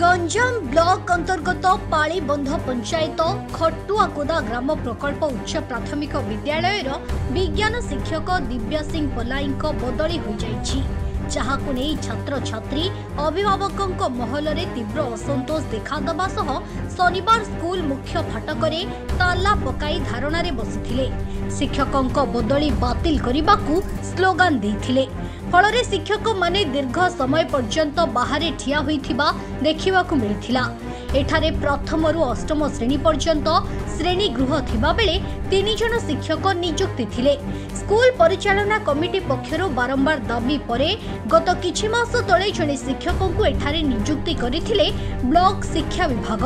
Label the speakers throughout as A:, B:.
A: Ganjam block अंतर्गत पालीबंध पंचायत खटुआकुदा ग्राम प्रकल्प उच्च प्राथमिक विद्यालय विज्ञान शिक्षक दिव्या सिंह पलाई बदली हो जाइछि, जहाकु नहीं छात्र छात्री अभिभावकों महल में तीव्र असंतोष देखा शनिवार स्कूल मुख्य फाटक ताला पकाई धारणा बसिथिले। शिक्षकों बदली बातिल करने स्लोगान देथिले। फल शिक्षक माने दीर्घ समय पर्यंत बाहर ठिया होइथिबा देखिबाकु मिलिथिला। एठारे प्रथम रु अष्टम श्रेणी पर्यंत श्रेणी गृह थिबा बेले 3 जन शिक्षक नियुक्ति थिले। स्कूल परिचालना कमिटी पक्षरु बारंबार दाबी परे गत किछि मास तले जने शिक्षकों एठारे नियुक्ति करिथिले ब्लॉक शिक्षा विभाग।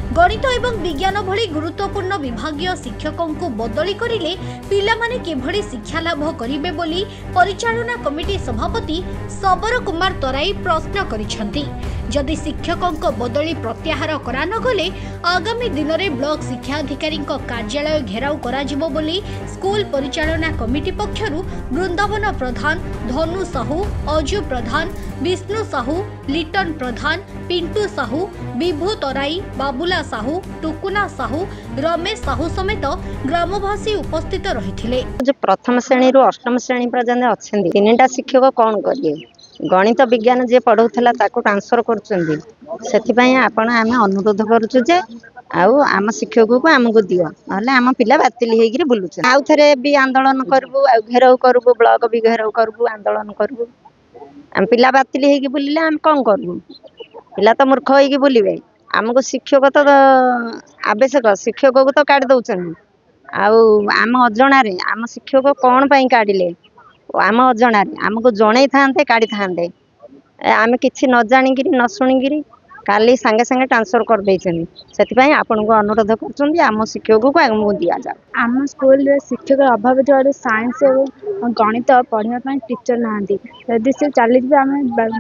A: गणित एवं विज्ञान भली गुरुत्वपूर्ण विभागीय शिक्षकों को बदली करिले पिलामाने केभली शिक्षा लाभ करिवे बोली परिचालना कमिटी सभापति सबर कुमार तराई प्रश्न करिसेंती। जदि शिक्षकों को बदली प्रत्याहार करा न गले आगामी दिन में ब्लॉक शिक्षा अधिकारी कार्यालय घेराव कराजिबो बोली स्कूल परिचालना कमिटी पक्षरु वृंदावन प्रधान, धनु साहू, अजु प्रधान, विष्णु साहू, लिटन प्रधान, पिंटू साहू, विभू तराई, बाबुला साहू, टुकुना साहू, रमेश साहू समेत ग्रामवासी उपस्थित रहिथिले।
B: जो प्रथम श्रेणी रु अष्टम श्रेणी पर्यंत अछंदी तीनटा शिक्षक कौन करिए, गणित विज्ञान जे पढ़ौथला ताको ट्रांसफर करचंदी। सेथिपई आपण आमे अनुरोध करूछु जे आउ आम शिक्षक को आमको दियो, नहले आम पिला बातिल हेगिरि बुलुछ। आउ थरे भी आंदोलन करबु, आ घेराव करबु, ब्लॉक भी घेराव करबु, आंदोलन करबु। आम पिला बातिल हेगि बुलिले आम कोन करबु? पिला तो मूर्ख हेगि बुलिबे। आमको शिक्षक तो आवश्यक, शिक्षक को तो काट दउछन। आउ आम अजणा रे आम शिक्षक कोन पई काढिले? आम अजणा रे आमको जणै थांते काढी थांते। आमे किछि न जानिगिरि न सुनिगिरि काली संगे संगे ट्रांसफर कर देछन। सेतिपई आपन को अनुरोध करछन आम शिक्षक को आगमु दिया जा।
C: आम स्कूल रे शिक्षक अभाव जो साइंस और गणित पढ़िया पई टीचर नांदी। यदि से चली जे आम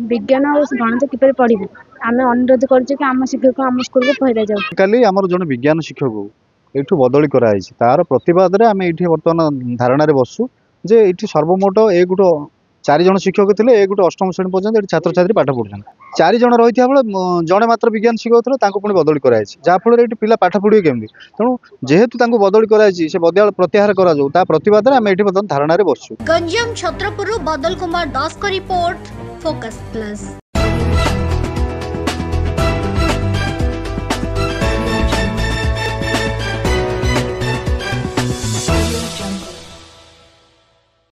C: विज्ञान और गणित किपर पढ़िबु, आमे अनुरोध करछु कि आम शिक्षक आम स्कूल को फेरा जाऊ।
D: काली हमर जण विज्ञान शिक्षक एठु बदली करा आइछि, तार प्रतिवाद रे आमे एठी वर्तमान धारणा रे बसु जे एठी सर्वमोट एक गुटो 4 जन शिक्षक थे, एक गुटे अष्टम श्रेणी पर्यंत छात्र छात्री पाठ पढ़ुछन। 4 जन रही बेले जड़े मात्र विज्ञान शिक्षक थे, पुणी बदली कराई, जहाँफल ये पिला पाठ पढ़े केमती। तेणु जेहेतु बदली कराई से बदल प्रत्याहार करा प्रतिवाद आम ये धारणा बसु।
A: गंजाम छत्रपुर बादल कुमार दास का रिपोर्ट, फोकस प्लस।